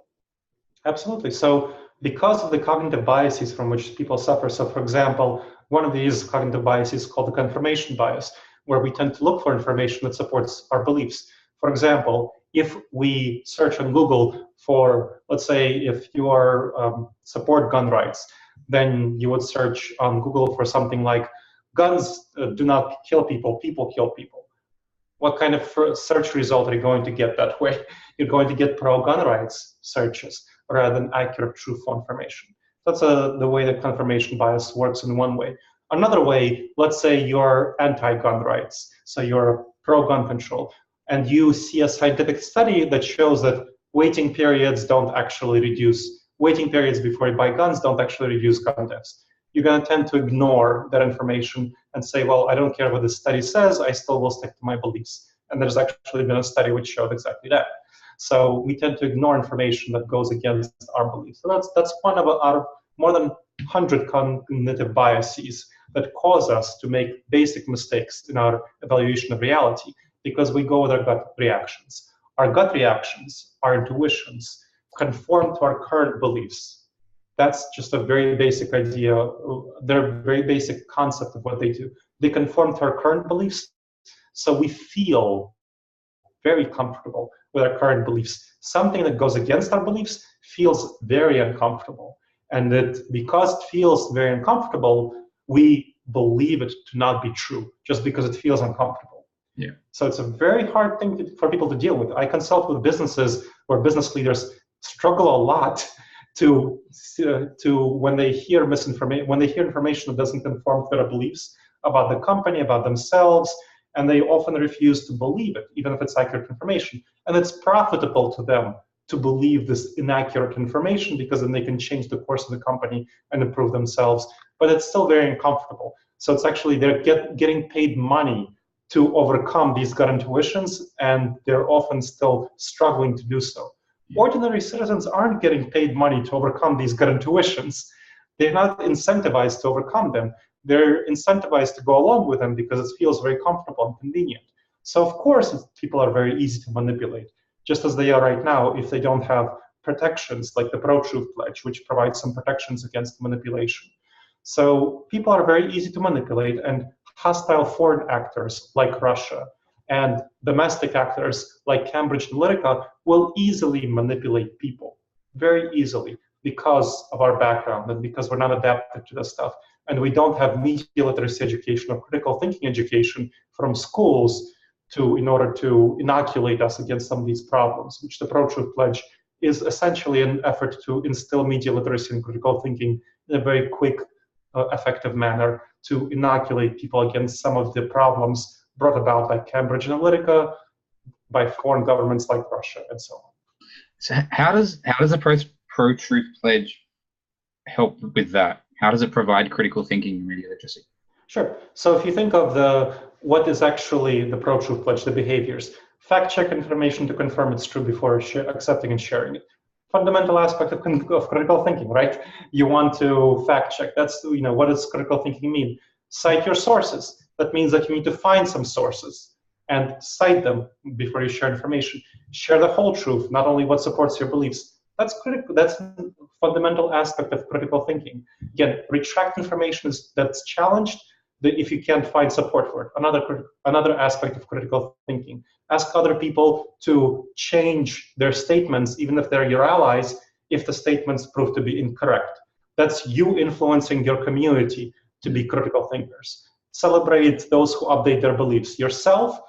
Absolutely. So because of the cognitive biases from which people suffer, so for example, one of these cognitive biases is called the confirmation bias, where we tend to look for information that supports our beliefs. For example, if we search on Google for, let's say, if you are support gun rights, then you would search on Google for something like guns do not kill people, people kill people. What kind of search result are you going to get that way? You're going to get pro-gun rights searches rather than accurate, truthful information. That's the way that confirmation bias works in one way. Another way, let's say you're anti-gun rights, so you're pro-gun control, and you see a scientific study that shows that waiting periods waiting periods before you buy guns don't actually reduce gun deaths. You're going to tend to ignore that information and say, well, I don't care what the study says, I still will stick to my beliefs. And there's actually been a study which showed exactly that. So we tend to ignore information that goes against our beliefs. So that's one out of more than 100 cognitive biases that cause us to make basic mistakes in our evaluation of reality because we go with our gut reactions. Our gut reactions, our intuitions, conform to our current beliefs. That's just a very basic idea. They're a very basic concept of what they do. They conform to our current beliefs, so we feel very comfortable with our current beliefs. Something that goes against our beliefs feels very uncomfortable. And that because it feels very uncomfortable, we believe it to not be true just because it feels uncomfortable. Yeah. So it's a very hard thing for people to deal with. I consult with businesses where business leaders struggle a lot to when they hear misinformation, when they hear information that doesn't conform to their beliefs about the company, about themselves, and they often refuse to believe it, even if it's accurate information. And it's profitable to them to believe this inaccurate information, because then they can change the course of the company and improve themselves. But it's still very uncomfortable. So it's actually they're getting paid money to overcome these gut intuitions, and they're often still struggling to do so. Ordinary citizens aren't getting paid money to overcome these gut intuitions. They're not incentivized to overcome them. They're incentivized to go along with them because it feels very comfortable and convenient. So of course, people are very easy to manipulate, just as they are right now if they don't have protections like the Pro-Truth Pledge, which provides some protections against manipulation. So people are very easy to manipulate, and hostile foreign actors like Russia and domestic actors like Cambridge Analytica will easily manipulate people, very easily, because of our background and because we're not adapted to this stuff. And we don't have media literacy education or critical thinking education from schools in order to inoculate us against some of these problems, which the Pro-Truth Pledge is essentially an effort to instill media literacy and critical thinking in a very quick, effective manner to inoculate people against some of the problems brought about by Cambridge Analytica, by foreign governments like Russia, and so on. So how does the Pro-Truth Pledge help with that? How does it provide critical thinking and media literacy? Sure. So if you think of what is actually the Pro-Truth Pledge, the behaviors, fact-check information to confirm it's true before accepting and sharing it. Fundamental aspect of critical thinking, right? You want to fact-check. That's, what does critical thinking mean? Cite your sources. That means that you need to find some sources and cite them before you share information. Share the whole truth, not only what supports your beliefs. That's critical. That's a fundamental aspect of critical thinking. Again, retract information that's challenged if you can't find support for it. Another aspect of critical thinking. Ask other people to change their statements, even if they're your allies, if the statements prove to be incorrect. That's you influencing your community to be critical thinkers. Celebrate those who update their beliefs. Yourself,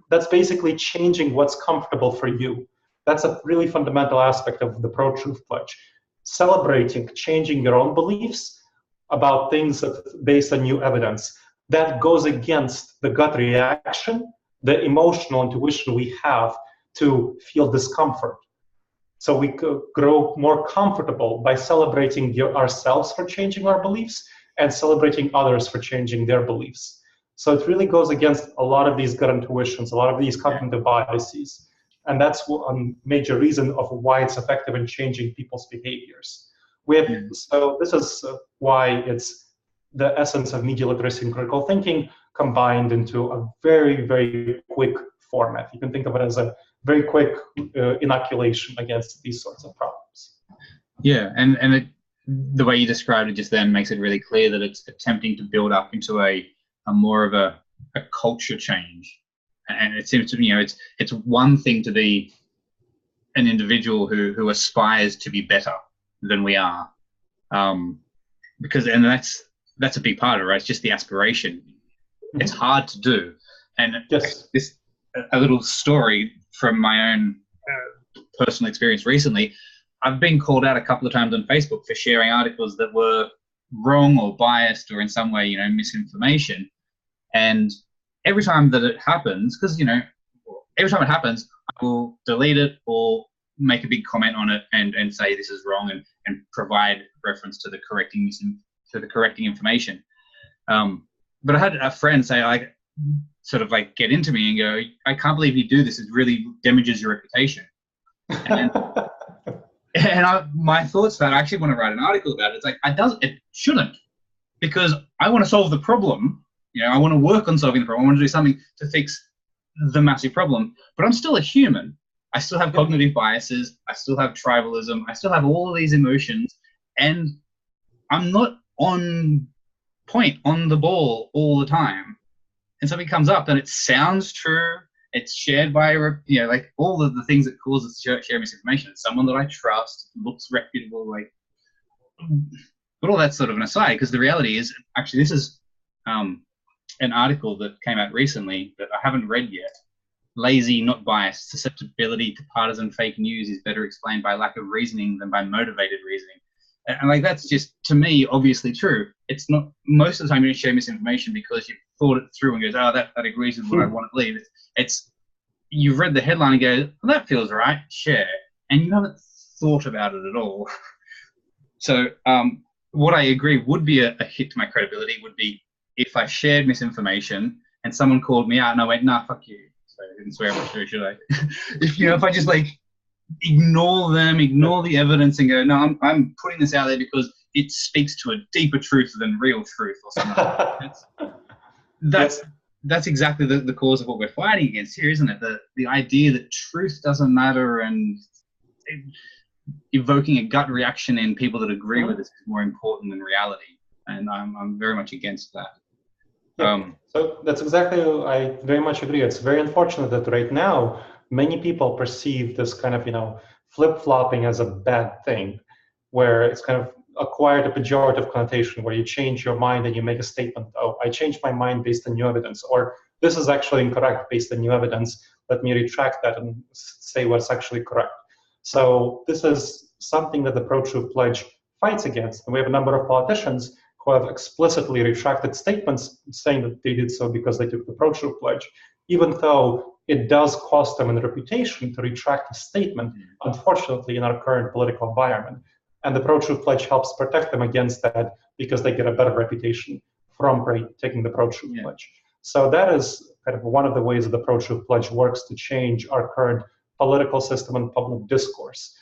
that's basically changing what's comfortable for you. That's a really fundamental aspect of the Pro-Truth Pledge. Celebrating, changing your own beliefs about things based on new evidence. That goes against the gut reaction, the emotional intuition we have to feel discomfort. So we could grow more comfortable by celebrating ourselves for changing our beliefs and celebrating others for changing their beliefs. So it really goes against a lot of these gut intuitions, a lot of these cognitive biases. And that's one major reason of why it's effective in changing people's behaviors. So this is why it's the essence of media literacy and critical thinking combined into a very, very quick format. You can think of it as a very quick inoculation against these sorts of problems. Yeah, and the way you described it just then makes it really clear that it's attempting to build up into a more of a culture change. And it seems to me, it's one thing to be an individual who aspires to be better than we are, because that's a big part of it, right? It's just the aspiration. It's hard to do. And yes. A little story from my own personal experience recently. I've been called out a couple of times on Facebook for sharing articles that were wrong or biased or in some way, misinformation. And every time that it happens, because, every time it happens, I will delete it or make a big comment on it and say this is wrong and provide reference to the correcting information. But I had a friend say, get into me and go, I can't believe you do this. It really damages your reputation. And, my thoughts that I actually want to write an article about it. It's like, it shouldn't, because I want to solve the problem. I want to work on solving the problem. I want to do something to fix the massive problem, but I'm still a human. I still have cognitive biases. I still have tribalism. I still have all of these emotions, and I'm not on point, on the ball all the time. And something comes up and it sounds true. It's shared by, all of the things that cause us to share misinformation. It's someone that I trust, looks reputable, but all that's sort of an aside, because the reality is, actually, this is an article that came out recently that I haven't read yet. Lazy, not biased. Susceptibility to partisan fake news is better explained by lack of reasoning than by motivated reasoning. And that's just, to me, obviously true. It's not, most of the time you don't share misinformation because you've thought it through and goes, that agrees with what I want to believe. It's you've read the headline and go, well, that feels right, share, and you haven't thought about it at all. So what I agree would be a hit to my credibility would be if I shared misinformation and someone called me out and I went, nah, fuck you. So I didn't swear much, should I? If I just like ignore them, ignore the evidence and go, no, I'm putting this out there because it speaks to a deeper truth than real truth or something. That's exactly the cause of what we're fighting against here, isn't it? The idea that truth doesn't matter and evoking a gut reaction in people that agree with us is more important than reality. And I'm very much against that. So that's exactly, I very much agree. It's very unfortunate that right now, many people perceive this kind of, flip-flopping as a bad thing, where it's kind of acquired a pejorative connotation, where you change your mind and you make a statement, oh, I changed my mind based on new evidence, or this is actually incorrect based on new evidence, let me retract that and say what's actually correct. So this is something that the Pro-Truth Pledge fights against. And we have a number of politicians who have explicitly retracted statements saying that they did so because they took the Pro-Truth Pledge, even though it does cost them in reputation to retract a statement, unfortunately, in our current political environment. And the Pro-Truth Pledge helps protect them against that because they get a better reputation from taking the Pro-Truth Pledge. So that is kind of one of the ways that the Pro-Truth Pledge works to change our current political system and public discourse.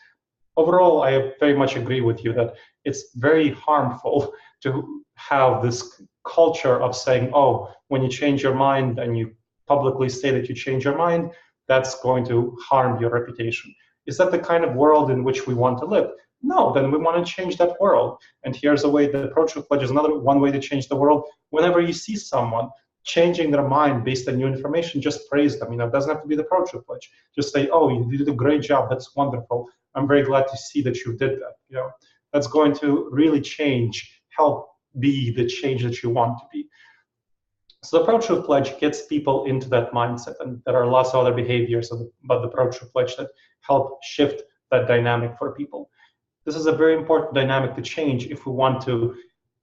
Overall, I very much agree with you that it's very harmful to have this culture of saying, oh, when you change your mind and you publicly say that you change your mind, that's going to harm your reputation. Is that the kind of world in which we want to live? No, then we want to change that world. And here's a way, the Pro-Truth Pledge is one way to change the world. Whenever you see someone changing their mind based on new information, just praise them. It doesn't have to be the Pro-Truth Pledge. Just say, oh, you did a great job. That's wonderful. I'm very glad to see that you did that. That's going to really help be the change that you want to be. So the Pro-Truth Pledge gets people into that mindset, and there are lots of other behaviors about the Pro-Truth Pledge that help shift that dynamic for people. This is a very important dynamic to change if we want to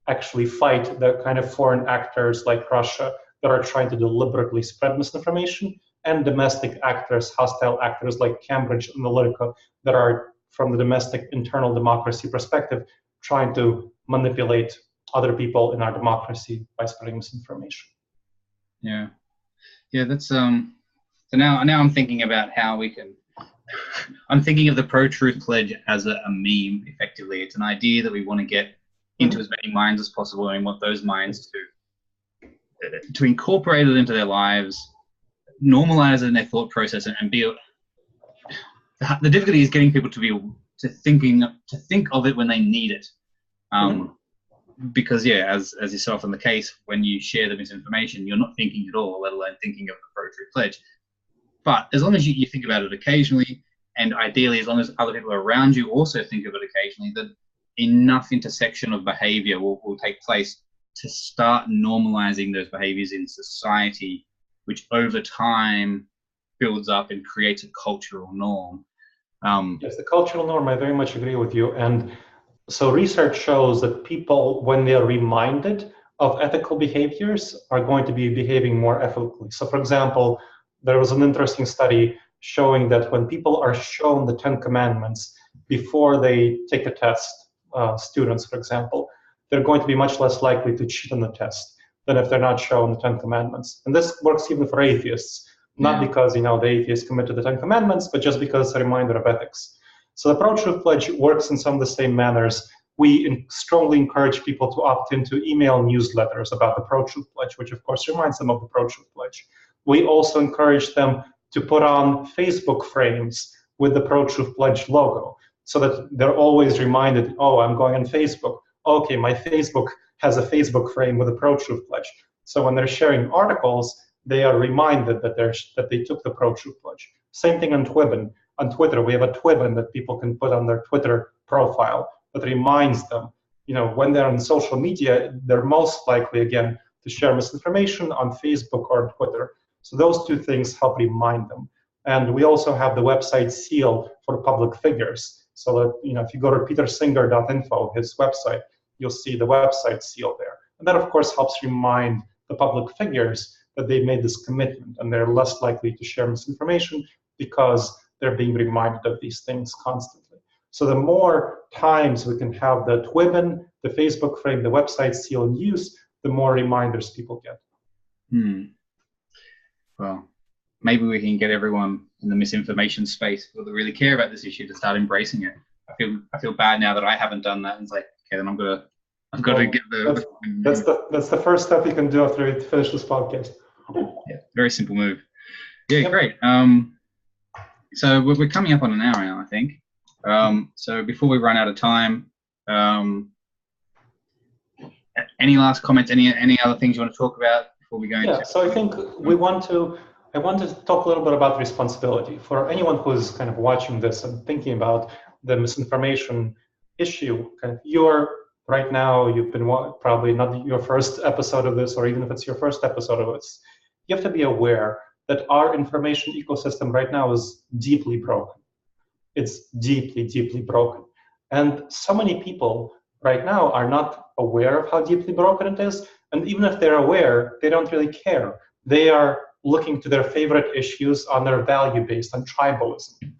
actually fight the kind of foreign actors like Russia that are trying to deliberately spread misinformation, and domestic actors, hostile actors like Cambridge Analytica that are, from the domestic internal democracy perspective, trying to manipulate other people in our democracy by spreading misinformation. Yeah, that's so now I'm thinking about how we can. I'm thinking of the Pro-Truth Pledge as a meme. Effectively, it's an idea that we want to get into as many minds as possible, and we want those minds to incorporate it into their lives, normalize it in their thought process, and be. The difficulty is getting people to think of it when they need it. Because as is so often the case, when you share the misinformation, you're not thinking at all, let alone thinking of the Pro-Truth Pledge. But as long as you think about it occasionally, and ideally as long as other people around you also think of it occasionally, that enough intersection of behavior will take place to start normalizing those behaviors in society, which over time builds up and creates a cultural norm. Yes, the cultural norm, I very much agree with you. And so research shows that people, when they are reminded of ethical behaviors, are going to be behaving more ethically. So for example, there was an interesting study showing that when people are shown the 10 commandments before they take a test, students, for example, they're going to be much less likely to cheat on the test than if they're not shown the 10 commandments. And this works even for atheists, not because the atheists committed the 10 commandments, but just because it's a reminder of ethics. So the Pro-Truth Pledge works in some of the same manners. We strongly encourage people to opt into email newsletters about the Pro-Truth Pledge, which of course reminds them of the Pro-Truth Pledge. We also encourage them to put on Facebook frames with the Pro-Truth Pledge logo, so that they're always reminded, oh, I'm going on Facebook. Okay, my Facebook has a Facebook frame with a Pro-Truth Pledge. So when they're sharing articles, they are reminded that they took the Pro-Truth Pledge. Same thing on Twibbon. On Twitter, we have a Twibbon that people can put on their Twitter profile that reminds them, when they're on social media, they're most likely, again, to share misinformation on Facebook or Twitter. So those two things help remind them. And we also have the website seal for public figures. So that, if you go to petersinger.info, his website, you'll see the website seal there. And that, of course, helps remind the public figures that they made this commitment, and they're less likely to share misinformation because they're being reminded of these things constantly. So the more times we can have the TWIBN, the Facebook frame, the website still in use, the more reminders people get. Well, maybe we can get everyone in the misinformation space, people that really care about this issue, to start embracing it. I feel bad now that I haven't done that. And it's like, okay, then I've got to get the. That's the first step you can do after you finish this podcast. Yeah, very simple move. Yeah, yep. Great. So we're coming up on an hour now, I think. So before we run out of time, any last comments? Any other things you want to talk about before we go into? Yeah. So I think I want to talk a little bit about responsibility for anyone who's kind of watching this and thinking about the misinformation issue. Kind of right now, you've been probably not your first episode of this, or even if it's your first episode of this, you have to be aware that our information ecosystem right now is deeply broken. It's deeply, deeply broken. And so many people right now are not aware of how deeply broken it is. And even if they're aware, they don't really care. They are looking to their favorite issues on their value based on tribalism.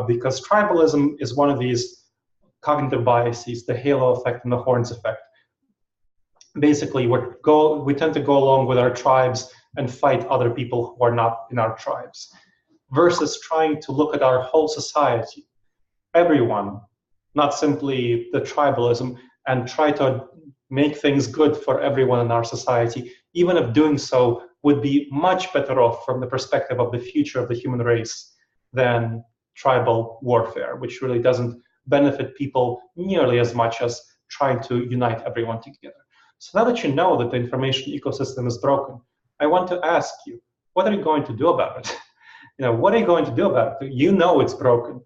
Because tribalism is one of these cognitive biases, the halo effect and the horns effect. Basically, we tend to go along with our tribes and fight other people who are not in our tribes, versus trying to look at our whole society, everyone, not simply the tribalism, and try to make things good for everyone in our society, even if doing so would be much better off from the perspective of the future of the human race than tribal warfare, which really doesn't benefit people nearly as much as trying to unite everyone together. So now that you know that the information ecosystem is broken, I want to ask you, what are you going to do about it? What are you going to do about it? You know it's broken.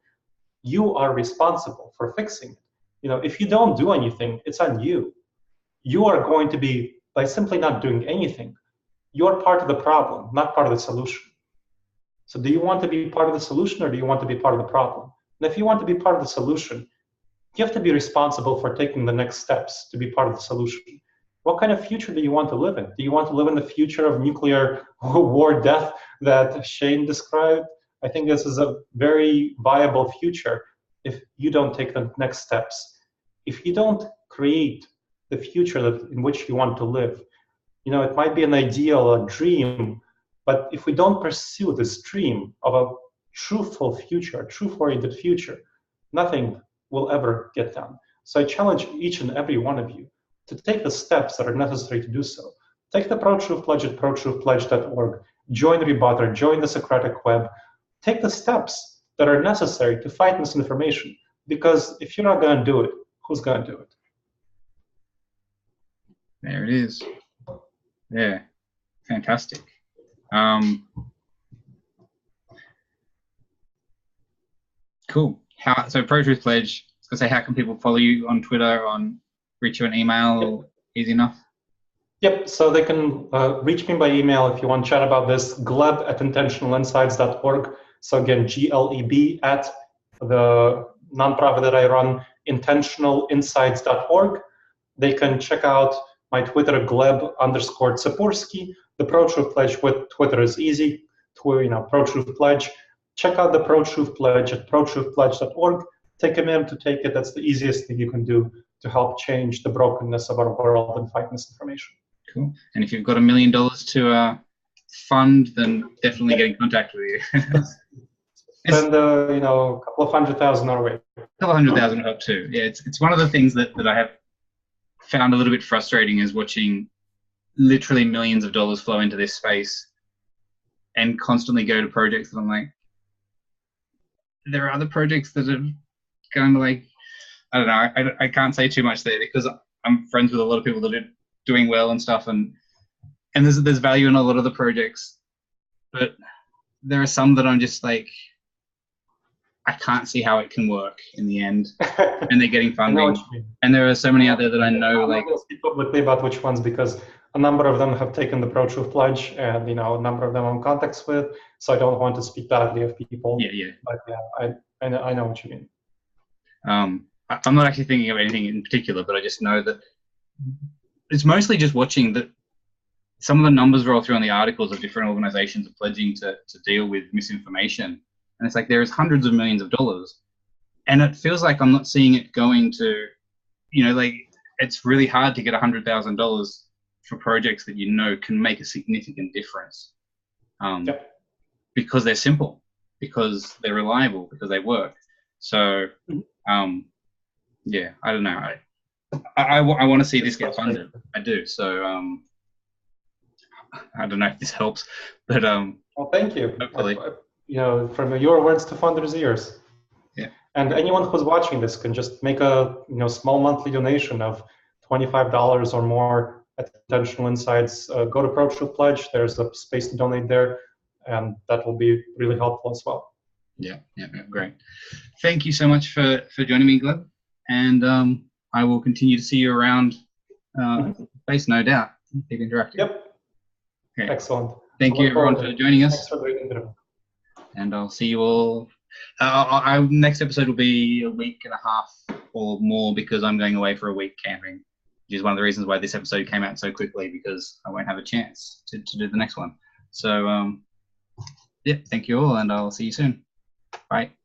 You are responsible for fixing it. If you don't do anything, it's on you. You are going to be, by simply not doing anything, you're part of the problem, not part of the solution. So do you want to be part of the solution, or do you want to be part of the problem? And if you want to be part of the solution, you have to be responsible for taking the next steps to be part of the solution. What kind of future do you want to live in? Do you want to live in the future of nuclear war death that Shane described? I think this is a very viable future if you don't take the next steps. If you don't create the future in which you want to live, it might be an ideal, a dream, but if we don't pursue this dream of a truthful future, truth-oriented future, nothing will ever get done. So I challenge each and every one of you to take the steps that are necessary to do so. Take the Pro-Truth Pledge at protruthpledge.org, join Rebutter, join the Socratic Web. Take the steps that are necessary to fight misinformation, because if you're not going to do it, who's going to do it? There it is. Yeah, fantastic. Cool. So Pro-Truth Pledge, I was going to say, how can people follow you on Twitter, reach you an email? Yep. Easy enough? Yep, so they can reach me by email if you want to chat about this, gleb@intentionalinsights.org. So again, GLEB at the nonprofit that I run, intentionalinsights.org. They can check out my Twitter, Gleb_Tsipursky. The Pro-Truth Pledge with Twitter is easy. Pro-Truth Pledge. Check out the Pro-Truth Pledge at protruthpledge.org. Take a minute to take it. That's the easiest thing you can do to help change the brokenness of our world and fight misinformation. Cool. And if you've got $1 million to fund, then definitely get in contact with you. Spend a couple of $100,000 our way. A couple of $100,000 would help too. Yeah, it's one of the things that I have found a little bit frustrating, is watching literally millions of dollars flow into this space and constantly go to projects that I'm like, there are other projects that are kind of like, I don't know, I can't say too much there because I'm friends with a lot of people that are doing well and stuff, and there's value in a lot of the projects, but there are some that I'm just like, I can't see how it can work in the end, and they're getting funding. And there are so many out there that I know. I'm not going to speak publicly about which ones, because a number of them have taken the Pro-Truth Pledge, and a number of them I'm in contacts with. So I don't want to speak badly of people. Yeah. But yeah, I know what you mean. I'm not actually thinking of anything in particular, but I just know that it's mostly just watching that some of the numbers roll through on the articles of different organizations are pledging to deal with misinformation. And it's like there's hundreds of millions of dollars. And it feels like I'm not seeing it going to, like it's really hard to get $100,000 for projects that can make a significant difference. Yep. Because they're simple, because they're reliable, because they work. So, yeah, I don't know. I want to see this get funded. I do. So, I don't know if this helps, but well, thank you. Hopefully. From your words to funders' ears. Yeah. And anyone who's watching this can just make a small monthly donation of $25 or more at Intentional Insights. Go to Pro Truth Pledge. There's a space to donate there, and that will be really helpful as well. Yeah, great. Thank you so much for joining me, Gleb. And I will continue to see you around space, no doubt. Keep interacting. Yep. Okay. Excellent. Thank you, everyone, for joining us. Thanks for the interview. And I'll see you all. Our next episode will be a week and a half or more because I'm going away for a week camping, which is one of the reasons why this episode came out so quickly, because I won't have a chance to do the next one. So, yeah, thank you all, and I'll see you soon. Bye.